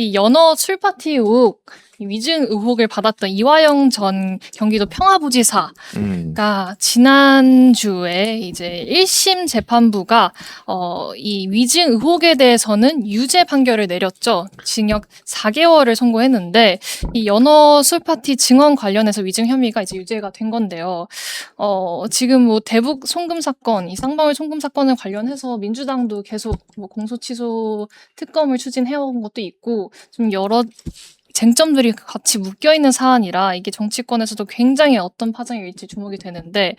이 연어 술파티 의혹, 이 위증 의혹을 받았던 이화영 전 경기도 평화부지사가 지난주에 이제 1심 재판부가 이 위증 의혹에 대해서는 유죄 판결을 내렸죠. 징역 4개월을 선고했는데 이 연어 술파티 증언 관련해서 위증 혐의가 이제 유죄가 된 건데요. 지금 뭐 대북 송금 사건, 이 쌍방울 송금 사건을 관련해서 민주당도 계속 뭐 공소 취소 특검을 추진해온 것도 있고 좀 여러 쟁점들이 같이 묶여있는 사안이라 이게 정치권에서도 굉장히 어떤 파장이 일지 주목이 되는데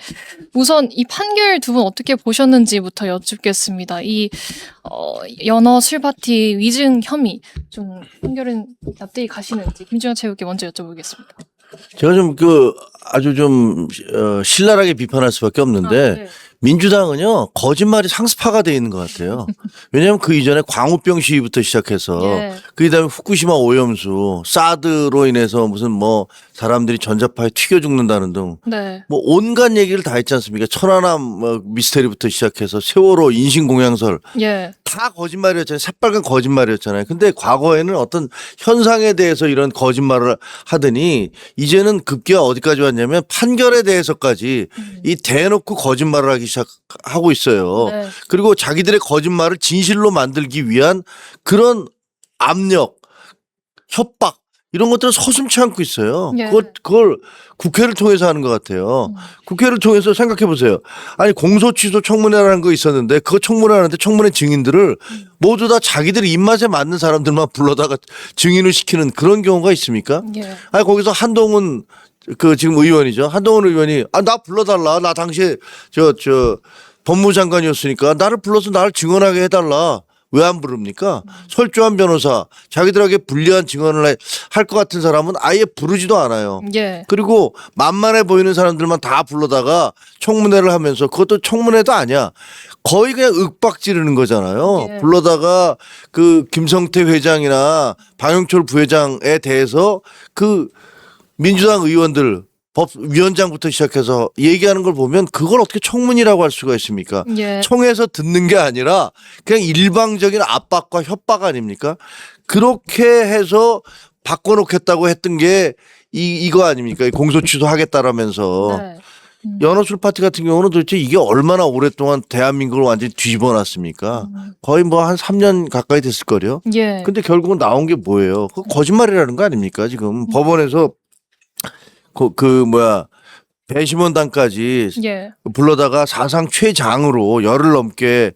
우선 이 판결 두 분 어떻게 보셨는지부터 여쭙겠습니다. 이 연어 술파티 위증 혐의 좀 판결은 납득이 가시는지 김준영 최고께 먼저 여쭤보겠습니다. 제가 좀 아주 좀 신랄하게 비판할 수밖에 없는데 네. 민주당은요 거짓말이 상습화가 돼 있는 것 같아요. 왜냐하면 그 이전에 광우병 시위부터 시작해서 예. 그다음에 후쿠시마 오염수, 사드로 인해서 무슨 뭐 사람들이 전자파에 튀겨 죽는다는 등 네. 뭐 온갖 얘기를 다 했지 않습니까? 천안함 미스테리부터 시작해서 세월호 인신공양설 예. 다 거짓말이었잖아요. 새빨간 거짓말이었잖아요. 근데 과거에는 어떤 현상에 대해서 이런 거짓말을 하더니 이제는 급기야 어디까지 왔냐면 판결에 대해서까지 이 대놓고 거짓말을 하기 시작하고 있어요. 네. 그리고 자기들의 거짓말을 진실로 만들기 위한 그런 압력, 협박 이런 것들은 서슴지 않고 있어요. 예. 그걸 국회를 통해서 하는 것 같아요. 국회를 통해서 생각해 보세요. 아니 공소취소 청문회라는 거 있었는데 그 청문회 하는데 청문회 증인들을 모두 다 자기들 입맛에 맞는 사람들만 불러다가 증인을 시키는 그런 경우가 있습니까? 예. 아니 거기서 한동훈 지금 의원이죠. 한동훈 의원이 나 불러달라. 나 당시에 법무장관이었으니까 나를 불러서 나를 증언하게 해달라. 왜 안 부릅니까? 설주한 변호사, 자기들에게 불리한 증언을 할 것 같은 사람은 아예 부르지도 않아요. 예. 그리고 만만해 보이는 사람들만 다 불러다가 청문회를 하면서 그것도 청문회도 아니야. 거의 그냥 윽박 지르는 거잖아요. 예. 불러다가 그 김성태 회장이나 방영철 부회장에 대해서 그 민주당 의원들 법위원장부터 시작해서 얘기하는 걸 보면 그걸 어떻게 청문이라고 할 수가 있습니까? 예. 청에서 듣는 게 아니라 그냥 일방적인 압박과 협박 아닙니까? 그렇게 해서 바꿔놓겠다고 했던 게 이거 아닙니까? 공소취소 하겠다라면서. 네. 연어술 파티 같은 경우는 도대체 이게 얼마나 오랫동안 대한민국을 완전히 뒤집어 놨습니까? 거의 뭐 한 3년 가까이 됐을 거요. 예. 근데 결국은 나온 게 뭐예요? 그 거짓말이라는 거 아닙니까? 지금 법원에서 배심원단까지 예. 불러다가 사상 최장으로 열흘 넘게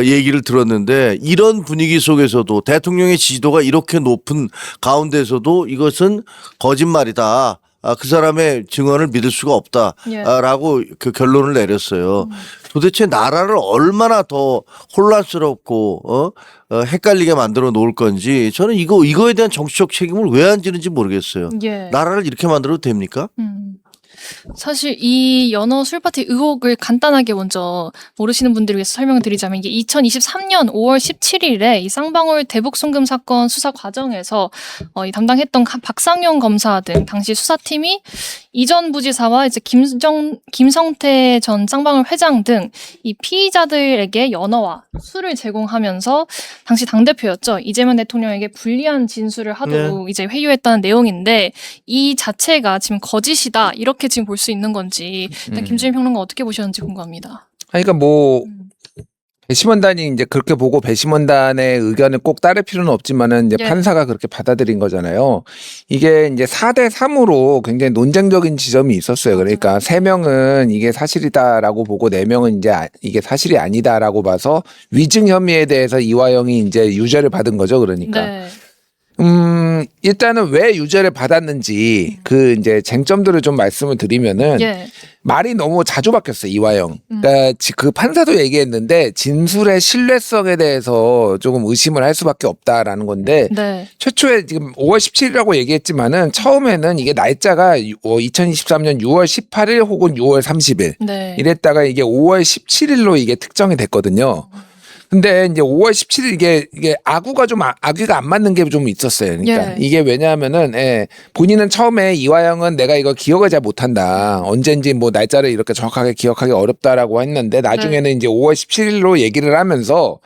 얘기를 들었는데 이런 분위기 속에서도 대통령의 지지도가 이렇게 높은 가운데서도 이것은 거짓말이다. 그 사람의 증언을 믿을 수가 없다라고 그 결론을 내렸어요. 도대체 나라를 얼마나 더 혼란스럽고 헷갈리게 만들어 놓을 건지 저는 이거에 대한 정치적 책임을 왜 안 지는지 모르겠어요. 예. 나라를 이렇게 만들어도 됩니까? 사실 이 연어 술파티 의혹을 간단하게 먼저 모르시는 분들을 위해서 설명을 드리자면 이게 2023년 5월 17일에 이 쌍방울 대북 송금 사건 수사 과정에서 이 담당했던 박상용 검사 등 당시 수사팀이 이전 부지사와 이제 김성태 전 쌍방울 회장 등 이 피의자들에게 연어와 술을 제공하면서 당시 당대표였죠. 이재명 대통령에게 불리한 진술을 하도록 이제 회유했다는 내용인데 이 자체가 지금 거짓이다 이렇게 지금 볼 수 있는 건지 일단 김준일 평론가 어떻게 보셨는지 궁금합니다. 그러니까 뭐 배심원단이 이제 그렇게 보고 배심원단의 의견을 꼭 따를 필요는 없지만은 이제 예. 판사가 그렇게 받아들인 거잖아요. 이게 이제 4대3으로 굉장히 논쟁적인 지점이 있었어요. 그러니까 3명은 이게 사실이다라고 보고 4명은 이제 이게 사실이 아니다라고 봐서 위증 혐의에 대해서 이화영이 이제 유죄를 받은 거죠. 그러니까. 네. 일단은 왜 유죄를 받았는지 그 이제 쟁점들을 좀 말씀을 드리면은 예. 말이 너무 자주 바뀌었어요, 이화영. 그러니까 그 판사도 얘기했는데 진술의 신뢰성에 대해서 조금 의심을 할 수밖에 없다라는 건데 네. 최초에 지금 5월 17일이라고 얘기했지만은 처음에는 이게 날짜가 2023년 6월 18일 혹은 6월 30일 네. 이랬다가 이게 5월 17일로 이게 특정이 됐거든요. 근데 이제 5월 17일 이게 악우가 안 맞는 게 좀 있었어요. 그러니까 예. 이게 왜냐하면은 본인은 처음에 이화영은 내가 이거 기억을 잘 못한다. 언젠지 뭐 날짜를 이렇게 정확하게 기억하기 어렵다라고 했는데 나중에는 이제 5월 17일로 얘기를 하면서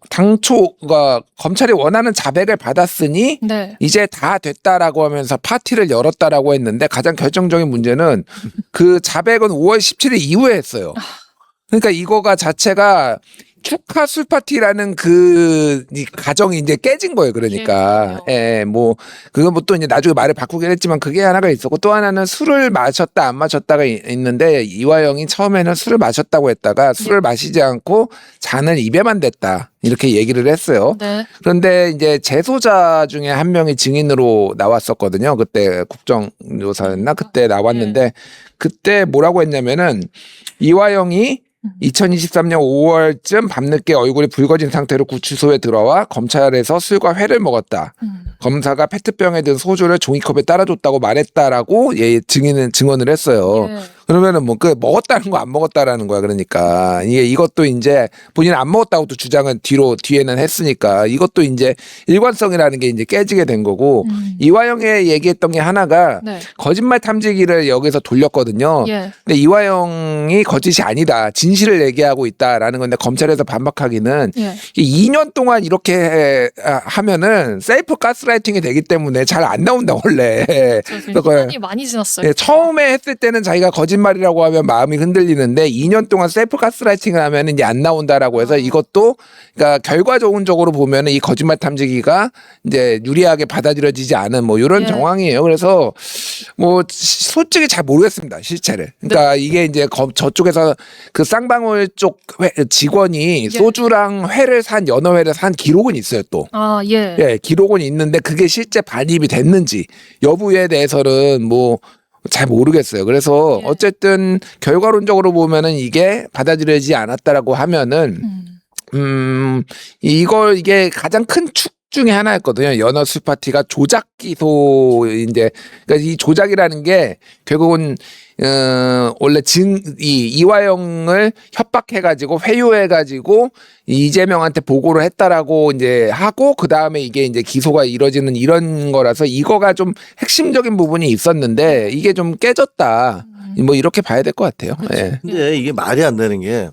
당초가 검찰이 원하는 자백을 받았으니 네. 이제 다 됐다라고 하면서 파티를 열었다라고 했는데 가장 결정적인 문제는 그 자백은 5월 17일 이후에 했어요. 그러니까 이거가 자체가 축하 술 파티라는 이 가정이 이제 깨진 거예요. 그러니까 뭐 그건 뭐 또 이제 나중에 말을 바꾸긴 했지만 그게 하나가 있었고 또 하나는 술을 마셨다 안 마셨다가 있는데 이화영이 처음에는 술을 마셨다고 했다가 술을 마시지 않고 잔을 입에만 댔다 이렇게 얘기를 했어요. 네. 그런데 이제 재소자 중에 한 명이 증인으로 나왔었거든요. 그때 국정조사였나 그때 나왔는데 그때 뭐라고 했냐면은 이화영이 2023년 5월쯤 밤늦게 얼굴이 붉어진 상태로 구치소에 들어와 검찰에서 술과 회를 먹었다. 검사가 페트병에 든 소주를 종이컵에 따라줬다고 말했다라고 증언을 했어요. 예. 그러면은 뭐 그 먹었다는 거 안 먹었다라는 거야. 그러니까 이것도 이제 본인은 안 먹었다고 또 주장은 뒤에는 했으니까 이것도 이제 일관성이라는 게 이제 깨지게 된 거고 이화영이 얘기했던 게 하나가 네. 거짓말 탐지기를 여기서 돌렸거든요. 예. 근데 이화영이 거짓이 아니다. 진실을 얘기하고 있다라는 건데 검찰에서 반박하기는 예. 2년 동안 이렇게 하면은 셀프 가스라이팅이 되기 때문에 잘 안 나온다 원래. 지금 시간이 많이 지났어요. 네, 처음에 했을 때는 자기가 거짓말이라고 하면 마음이 흔들리는데 2년 동안 셀프 가스라이팅을 하면 이제 안 나온다라고 해서 이것도 그러니까 결과적으로 보면은 이 거짓말 탐지기가 이제 유리하게 받아들여지지 않은 뭐 이런 예. 정황이에요. 그래서 뭐 솔직히 잘 모르겠습니다 실체를. 그러니까 이게 이제 저쪽에서 그 쌍방울 쪽 직원이 소주랑 회를 산 연어회를 산 기록은 있어요 또. 아, 예. 예, 기록은 있는데 그게 실제 반입이 됐는지 여부에 대해서는 뭐 잘 모르겠어요. 그래서 어쨌든 결과론적으로 보면은 이게 받아들여지지 않았다라고 하면은 이게 가장 큰 축 중에 하나였거든요. 연어 술 파티가 조작 기소인데 그러니까 이 조작이라는 게 결국은 원래 이화영을 협박해가지고 회유해가지고 이재명한테 보고를 했다라고 이제 하고 그 다음에 이게 이제 기소가 이뤄지는 이런 거라서 이거가 좀 핵심적인 부분이 있었는데 이게 좀 깨졌다. 뭐 이렇게 봐야 될 것 같아요. 예. 근데 이게 말이 안 되는 게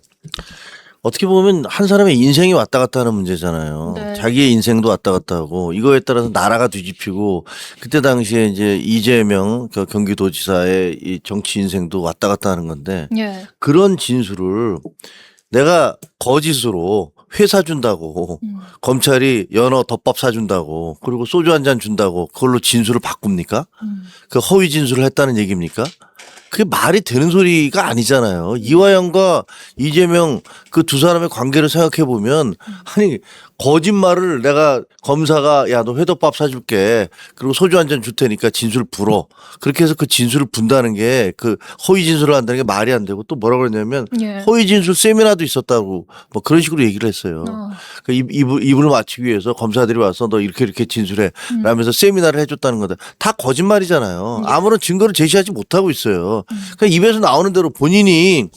어떻게 보면 한 사람의 인생이 왔다 갔다 하는 문제잖아요. 네. 자기의 인생도 왔다 갔다 하고 이거에 따라서 나라가 뒤집히고 그때 당시에 이제 이재명 경기도지사의 이 정치 인생도 왔다 갔다 하는 건데 예. 그런 진술을 내가 거짓으로 회 사준다고 검찰이 연어 덮밥 사준다고 그리고 소주 한 잔 준다고 그걸로 진술을 바꿉니까? 그 허위 진술을 했다는 얘기입니까? 그게 말이 되는 소리가 아니잖아요. 이화영과 이재명 그 두 사람의 관계를 생각해 보면 아니 거짓말을 내가 검사가 야 너 회덮밥 사줄게 그리고 소주 한 잔 줄 테니까 진술 불어 그렇게 해서 그 진술을 분다는 게 그 허위 진술을 한다는 게 말이 안 되고 또 뭐라고 그랬냐면 예. 허위 진술 세미나도 있었다고 뭐 그런 식으로 얘기를 했어요. 그 입을 맞추기 위해서 검사들이 와서 너 이렇게 진술해 라면서 세미나를 해줬다는 거다. 다 거짓말이잖아요. 아무런 증거를 제시하지 못하고 있어요. 그러니까 입에서 나오는 대로 본인이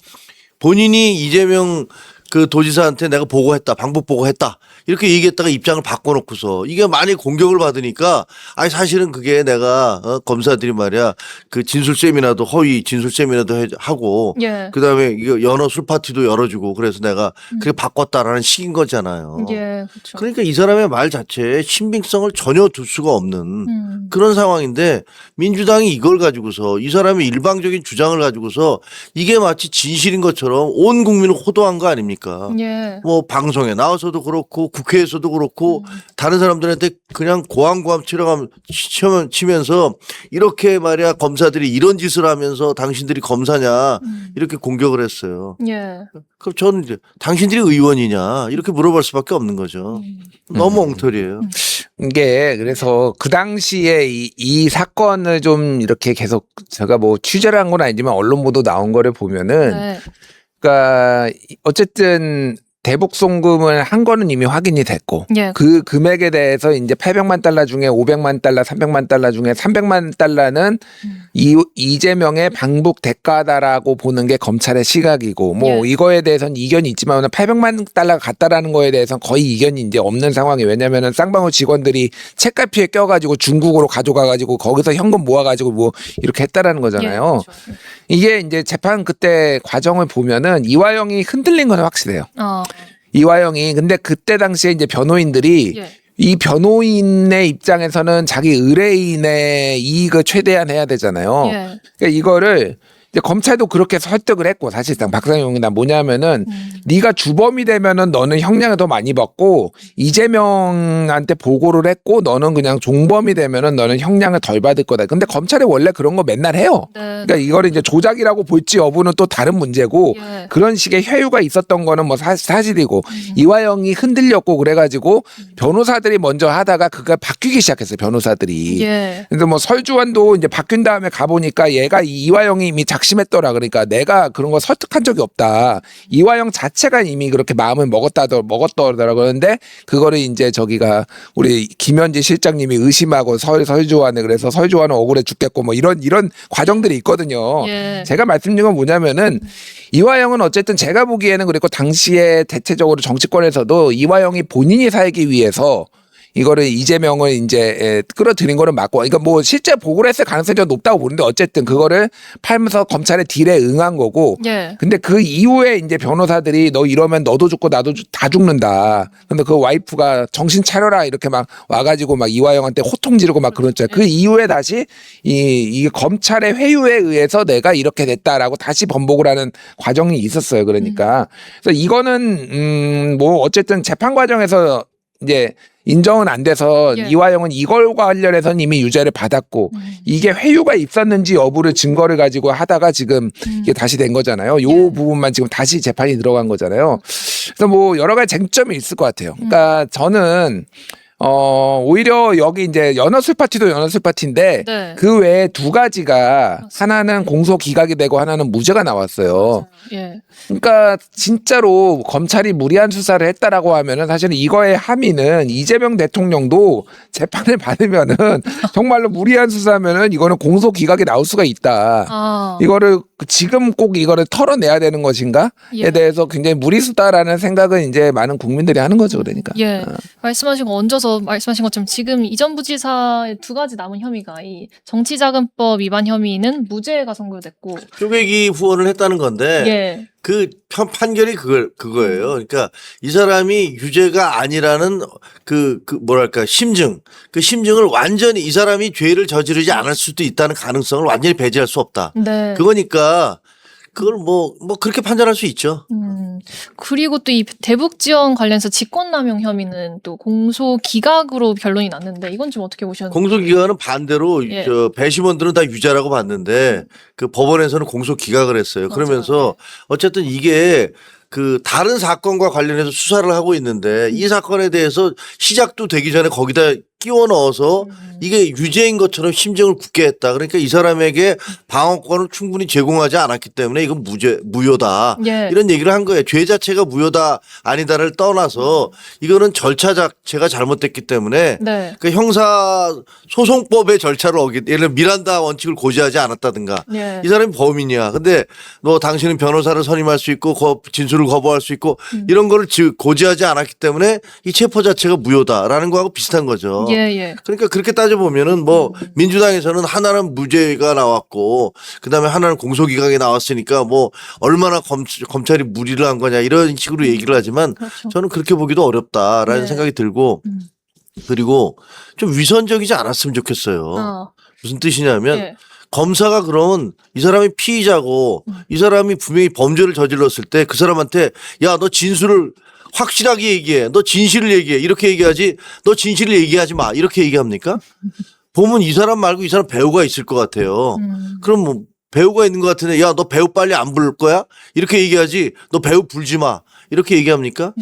이재명 그 도지사한테 내가 보고했다. 방법 보고했다. 이렇게 얘기했다가 입장을 바꿔놓고서 이게 많이 공격을 받으니까 아니 사실은 그게 내가 검사들이 말이야 그 진술 세미나도 허위 진술 세미나도 하고 예. 그다음에 이거 연어 술 파티도 열어주고 그래서 내가 그렇게 바꿨다라는 식인 거잖아요. 예. 그렇죠. 그러니까 이 사람의 말 자체에 신빙성을 전혀 둘 수가 없는 그런 상황인데 민주당이 이걸 가지고서 이 사람의 일방적인 주장을 가지고서 이게 마치 진실인 것처럼 온 국민을 호도한 거 아닙니까? 예. 뭐 방송에 나와서도 그렇고 국회에서도 그렇고 다른 사람들한테 그냥 고함고함 치면서 이렇게 말이야 검사들이 이런 짓을 하면서 당신들이 검사냐 이렇게 공격을 했어요. 예. 그럼 저는 이제 당신들이 의원이냐 이렇게 물어볼 수밖에 없는 거죠. 너무 엉터리예요. 이게 그래서 그 당시에 이 사건을 좀 이렇게 계속 제가 뭐 취재를 한 건 아니지만 언론 보도 나온 거를 보면은 네. 그러니까 어쨌든 대북 송금을 한 거는 이미 확인이 됐고 예. 그 금액에 대해서 이제 800만 달러 중에 500만 달러, 300만 달러 중에 300만 달러는 이재명의 방북 대가다라고 보는 게 검찰의 시각이고 뭐 예. 이거에 대해서는 이견이 있지만 800만 달러가 갔다라는 거에 대해서는 거의 이견이 이제 없는 상황이 왜냐면은 쌍방울 직원들이 책갈피에 껴가지고 중국으로 가져가가지고 거기서 현금 모아가지고 뭐 이렇게 했다라는 거잖아요. 예. 그렇죠. 이게 이제 재판 그때 과정을 보면은 이화영이 흔들린 건 확실해요. 이화영이. 근데 그때 당시에 이제 변호인들이 예. 이 변호인의 입장에서는 자기 의뢰인의 이익을 최대한 해야 되잖아요. 예. 그러니까 이거를 이제 검찰도 그렇게 설득을 했고, 사실상 박상용이 나 뭐냐면은 네가 주범이 되면은 너는 형량을 더 많이 받고, 이재명한테 보고를 했고 너는 그냥 종범이 되면은 너는 형량을 덜 받을 거다. 근데 검찰이 원래 그런 거 맨날 해요. 네. 그러니까 이거를 이제 조작이라고 볼지 여부는 또 다른 문제고, 예. 그런 식의 회유가 있었던 거는 뭐 사실이고, 이화영이 흔들렸고 그래가지고 변호사들이 먼저 하다가 그가 바뀌기 시작했어요. 변호사들이. 예. 근데 뭐 설주환도 이제 바뀐 다음에 가보니까 얘가 이화영이 이미 작심했더라. 그러니까 내가 그런 거 설득한 적이 없다. 이화영 자체가 이미 그렇게 마음을 먹었더라. 그러는데 그거를 이제 저기가 우리 김현지 실장님이 의심하고 설주환을, 그래서 설주환은 억울해 죽겠고 뭐 이런 과정들이 있거든요. 예. 제가 말씀드린 건 뭐냐면은 이화영은 어쨌든 제가 보기에는, 그리고 당시에 대체적으로 정치권에서도 이화영이 본인이 살기 위해서 이거를 이재명을 이제 끌어들인 거는 맞고, 그러니까 뭐 실제 보고를 했을 가능성이 좀 높다고 보는데, 어쨌든 그거를 팔면서 검찰의 딜에 응한 거고. 예. 근데 그 이후에 이제 변호사들이 너 이러면 너도 죽고 나도 다 죽는다. 근데 그 와이프가 정신 차려라 이렇게 막 와가지고 막 이화영한테 호통 지르고 막 그랬죠. 그 이후에 다시 이 검찰의 회유에 의해서 내가 이렇게 됐다라고 다시 번복을 하는 과정이 있었어요. 그러니까 그래서 이거는 뭐 어쨌든 재판 과정에서 이제 인정은 안 돼서 예. 이화영은 이걸과 관련해서는 이미 유죄를 받았고, 이게 회유가 있었는지 여부를 증거를 가지고 하다가 지금 이게 다시 된 거잖아요. 요 예. 부분만 지금 다시 재판이 들어간 거잖아요. 그래서 뭐 여러 가지 쟁점이 있을 것 같아요. 그러니까 저는 오히려 여기 이제 연어술 파티도 연어술 파티인데 네. 그 외에 두 가지가 하나는 공소 기각이 되고 하나는 무죄가 나왔어요. 예. 그러니까 진짜로 검찰이 무리한 수사를 했다라고 하면은 사실은 이거의 함의는 이재명 대통령도 재판을 받으면은 정말로 무리한 수사면은 이거는 공소 기각이 나올 수가 있다. 아. 이거를 지금 꼭 이거를 털어내야 되는 것인가에 예. 대해서 굉장히 무리수다라는 생각은 이제 많은 국민들이 하는 거죠. 그러니까. 예. 말씀하신 거 얹어서 말씀하신 것처럼 지금 이전 부지사의 두 가지 남은 혐의가 이 정치자금법 위반 혐의는 무죄가 선고됐고. 쪼개기 후원을 했다는 건데 예. 그 판결이 그거예요. 그러니까 이 사람이 유죄가 아니라는 그 뭐랄까 심증, 그 심증을 완전히 이 사람이 죄를 저지르지 않을 수도 있다는 가능성을 완전히 배제할 수 없다. 네. 그거니까 그걸 뭐 그렇게 판단할 수 있죠. 그리고 또 이 대북 지원 관련해서 직권남용 혐의는 또 공소 기각으로 결론이 났는데 이건 좀 어떻게 보셨나요? 공소기각은 반대로 예. 저 배심원들은 다 유죄라고 봤는데 그 법원에서는 공소 기각을 했어요. 맞아요. 그러면서 어쨌든 이게 그 다른 사건과 관련해서 수사를 하고 있는데 이 사건에 대해서 시작도 되기 전에 거기다 끼워 넣어서 이게 유죄인 것처럼 심정을 굳게 했다. 그러니까 이 사람에게 방어권을 충분히 제공하지 않았기 때문에 이건 무효다. 예. 이런 얘기를 한 거예요. 죄 자체가 무효다 아니다를 떠나서 이거는 절차 자체가 잘못됐기 때문에 네. 그 형사 소송법의 절차를 예를 들어 미란다 원칙을 고지하지 않았다든가 예. 이 사람이 범인이야. 근데 너 당신은 변호사를 선임할 수 있고 진술을 거부할 수 있고 이런 거를 고지하지 않았기 때문에 이 체포 자체가 무효다라는 거하고 비슷한 거죠. 예, 예. 그러니까 그렇게 따져보면은 뭐 민주당에서는 하나는 무죄가 나왔고 그다음에 하나는 공소기각이 나왔으니까 뭐 얼마나 검찰이 무리를 한 거냐 이런 식으로 얘기를 하지만 그렇죠. 저는 그렇게 보기도 어렵다라는 네. 생각이 들고 그리고 좀 위선적이지 않았으면 좋겠어요. 아, 무슨 뜻이냐면 예. 검사가 그러면 이 사람이 피의자고 이 사람이 분명히 범죄를 저질렀을 때 그 사람한테 야, 너 진술을 확실하게 얘기해. 너 진실을 얘기해. 이렇게 얘기하지. 너 진실을 얘기하지 마. 이렇게 얘기합니까? 보면 이 사람 말고 이 사람 배우가 있을 것 같아요. 그럼 뭐 배우가 있는 것 같은데 야, 너 배우 빨리 안 부를 거야? 이렇게 얘기하지. 너 배우 불지 마. 이렇게 얘기합니까?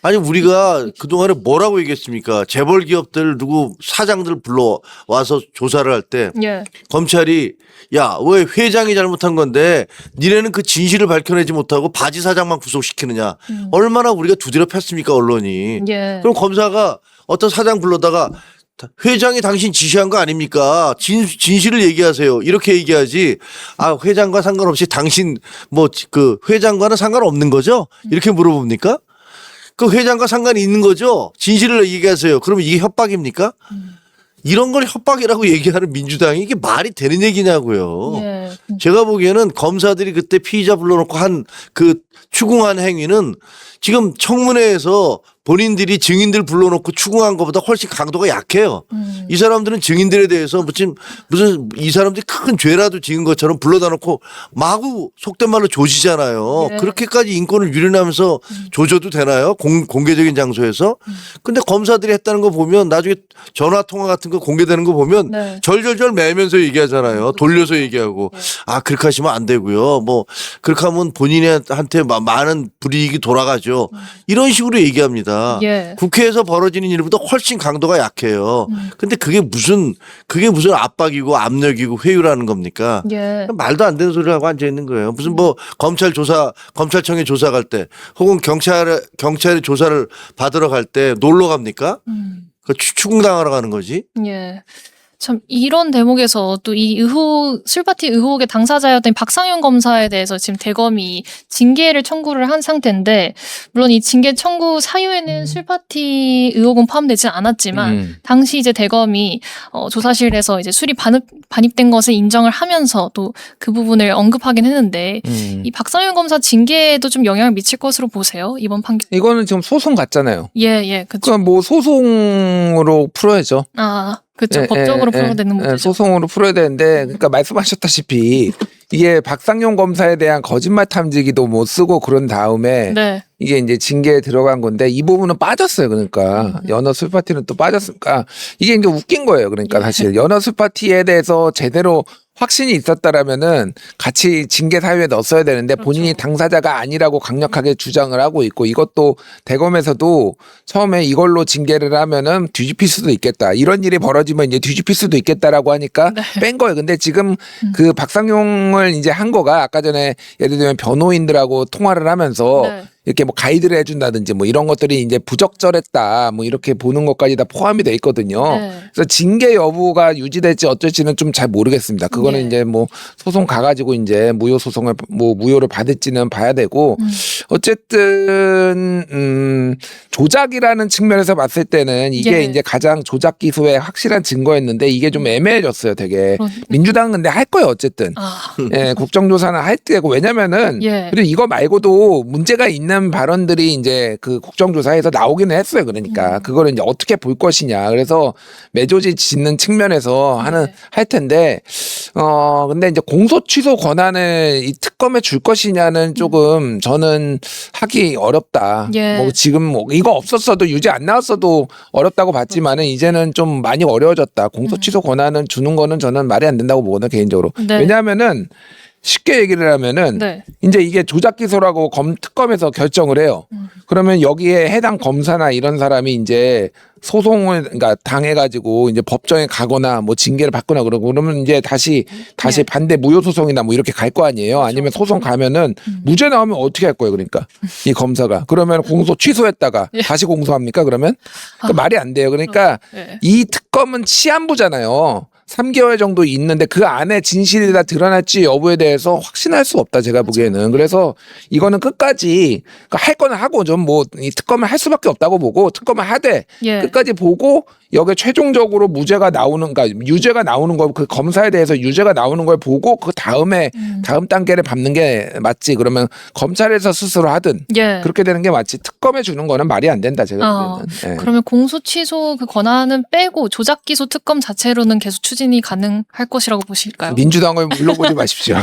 아니 우리가 그동안에 뭐라고 얘기했습니까? 재벌 기업들 누구 사장들 불러와서 조사를 할 때 예. 검찰이 야, 왜 회장이 잘못한 건데 니네는 그 진실을 밝혀내지 못하고 바지 사장만 구속시키느냐. 얼마나 우리가 두드려 팼습니까 언론이. 예. 그럼 검사가 어떤 사장 불러다가 회장이 당신 지시한 거 아닙니까? 진실을 얘기하세요. 이렇게 얘기하지. 아, 회장과 상관없이 당신 뭐 그 회장과는 상관없는 거죠? 이렇게 물어봅니까? 그 회장과 상관이 있는 거죠? 진실을 얘기하세요. 그러면 이게 협박입니까? 이런 걸 협박이라고 얘기하는 민주당이 이게 말이 되는 얘기냐고요. 예. 제가 보기에는 검사들이 그때 피의자 불러놓고 한 그 추궁한 행위는 지금 청문회에서 본인들이 증인들 불러놓고 추궁한 것보다 훨씬 강도가 약해요. 이 사람들은 증인들에 대해서 무슨 이 사람들이 큰 죄라도 지은 것처럼 불러다 놓고 마구 속된 말로 조지잖아요. 예. 그렇게까지 인권을 유린하면서 조져도 되나요? 공개적인 장소에서. 근데 검사들이 했다는 거 보면 나중에 전화 통화 같은 거 공개되는 거 보면 네. 절절절 매면서 얘기하잖아요. 돌려서 얘기하고. 아, 그렇게 하시면 안 되고요. 뭐 그렇게 하면 본인한테 많은 불이익이 돌아가죠. 이런 식으로 얘기합니다. 예. 국회에서 벌어지는 일보다 훨씬 강도가 약해요. 근데 그게 무슨 압박이고 압력이고 회유라는 겁니까? 예. 말도 안 되는 소리를 하고 앉아 있는 거예요. 무슨 뭐 검찰청에 조사 갈 때 혹은 경찰의 조사를 받으러 갈 때 놀러 갑니까? 그 추궁당하러 가는 거지. 예. 참 이런 대목에서 또 이 술파티 의혹의 당사자였던 박상현 검사에 대해서 지금 대검이 징계를 청구를 한 상태인데, 물론 이 징계 청구 사유에는 술파티 의혹은 포함되지 않았지만 당시 이제 대검이 조사실에서 이제 술이 반입된 것을 인정을 하면서 또 그 부분을 언급하긴 했는데, 이 박상현 검사 징계에도 좀 영향을 미칠 것으로 보세요, 이번 판결? 이거는 지금 소송 갔잖아요. 예, 그렇죠. 그러니까 뭐 소송으로 풀어야죠. 그렇죠. 법적으로 풀어야 되는 문제죠. 소송으로 풀어야 되는데, 그러니까 말씀하셨다시피 이게 박상용 검사에 대한 거짓말 탐지기도 뭐 쓰고 그런 다음에 네. 이게 이제 징계에 들어간 건데 이 부분은 빠졌어요. 그러니까 연어 술 파티는 또 빠졌으니까 이게 이제 웃긴 거예요. 그러니까 사실 연어 술 파티에 대해서 제대로 확신이 있었다라면은 같이 징계 사유에 넣었어야 되는데 본인이 당사자가 아니라고 강력하게 주장을 하고 있고, 이것도 대검에서도 처음에 이걸로 징계를 하면은 뒤집힐 수도 있겠다, 이런 일이 벌어지면 이제 뒤집힐 수도 있겠다라고 하니까 뺀 거예요. 근데 지금 그 박상용을 이제 한 거가 아까 전에 예를 들면 변호인들하고 통화를 하면서 네. 이렇게 뭐 가이드를 해준다든지 뭐 이런 것들이 이제 부적절했다 뭐 이렇게 보는 것까지 다 포함이 돼 있거든요. 네. 그래서 징계 여부가 유지될지 어쩔지는 좀 잘 모르겠습니다. 그거는 네. 이제 뭐 소송 가가지고 이제 무효 소송을 뭐 무효를 받을지는 봐야 되고, 어쨌든 조작이라는 측면에서 봤을 때는 이게 예. 이제 가장 조작 기소의 확실한 증거였는데 이게 좀 애매해졌어요. 되게 그러니까. 민주당은 근데 할 거예요 어쨌든. 예, 국정조사는 할 때고, 왜냐면은 예. 그리고 이거 말고도 문제가 있는 발언들이 이제 그 국정조사에서 나오기는 했어요. 그러니까 그거를 이제 어떻게 볼 것이냐. 그래서 매조지 짓는 측면에서 할 텐데, 근데 이제 공소 취소 권한을 이 특검에 줄 것이냐는 조금 저는 하기 어렵다. 예. 뭐 지금 뭐 이거 없었어도 유죄 안 나왔어도 어렵다고 봤지만은 이제는 좀 많이 어려워졌다. 공소 취소 권한은 주는 거는 저는 말이 안 된다고 보거든요, 개인적으로. 네. 왜냐하면은 쉽게 얘기를 하면은 네. 이제 이게 조작 기소라고 특검에서 결정을 해요. 그러면 여기에 해당 검사나 이런 사람이 이제 소송을 그러니까 당해가지고 이제 법정에 가거나 뭐 징계를 받거나 그러면 이제 다시 네. 반대 무효 소송이나 뭐 이렇게 갈 거 아니에요. 아니면 소송 가면은 무죄 나오면 어떻게 할 거예요, 그러니까 이 검사가. 그러면 공소 취소했다가 다시 공소합니까? 그러면 그러니까 말이 안 돼요. 그러니까 예. 이 특검은 치안부잖아요. 3개월 정도 있는데 그 안에 진실이 다 드러날지 여부에 대해서 확신할 수 없다, 제가 보기에는. 그래서 이거는 끝까지 할 거는 하고 좀 뭐 이 특검을 할 수밖에 없다고 보고, 특검을 하되 예. 끝까지 보고 여기에 최종적으로 무죄가 나오는, 그러니까 유죄가 나오는 거, 그 검사에 대해서 유죄가 나오는 걸 보고 그 다음에 다음 단계를 밟는 게 맞지. 그러면 검찰에서 스스로 하든 예. 그렇게 되는 게 맞지. 특검에 주는 거는 말이 안 된다, 제가 보기에는. 예. 그러면 공소 취소 그 권한은 빼고 조작 기소 특검 자체로는 계속 추진이 가능할 것이라고 보실까요? 민주당을 물러보지 마십시오.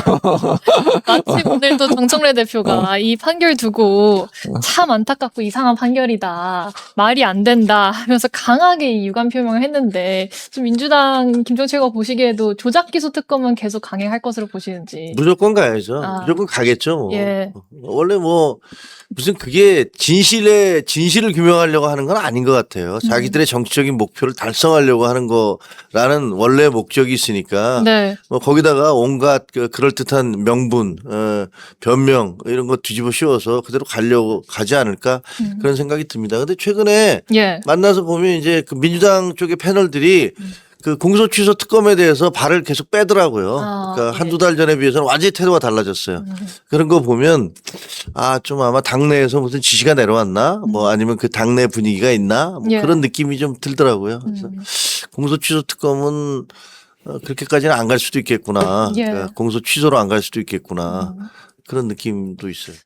마침 오늘도 정청래 대표가 이 판결 두고 참 안타깝고 이상한 판결이다, 말이 안 된다 하면서 강하게 이 유감 표명을 했는데, 좀 민주당 김종철과 보시기에도 조작 기소 특검은 계속 강행할 것으로 보시는지. 무조건 가야죠. 아. 무조건 가겠죠. 뭐. 예. 원래 뭐 무슨 그게 진실을 규명하려고 하는 건 아닌 것 같아요. 자기들의 정치적인 목표를 달성하려고 하는 거라는 원래 목적이 있으니까. 네. 뭐 거기다가 온갖 그럴듯한 명분, 변명 이런 거 뒤집어 씌워서 그대로 가지 않을까 그런 생각이 듭니다. 근데 최근에 예. 만나서 보면 이제 그 민주당 쪽의 패널들이 그 공소취소 특검에 대해서 발을 계속 빼더라고요. 그러니까 예. 한두 달 전에 비해서는 완전히 태도가 달라졌어요. 그런 거 보면 좀 아마 당내에서 무슨 지시가 내려왔나 뭐 아니면 그 당내 분위기가 있나 뭐 예. 그런 느낌이 좀 들더라고요. 그래서 공소취소 특검은 그렇게까지는 안 갈 수도 있겠구나. 예. 그러니까 공소 취소로 안 갈 수도 있겠구나. 그런 느낌도 있어요.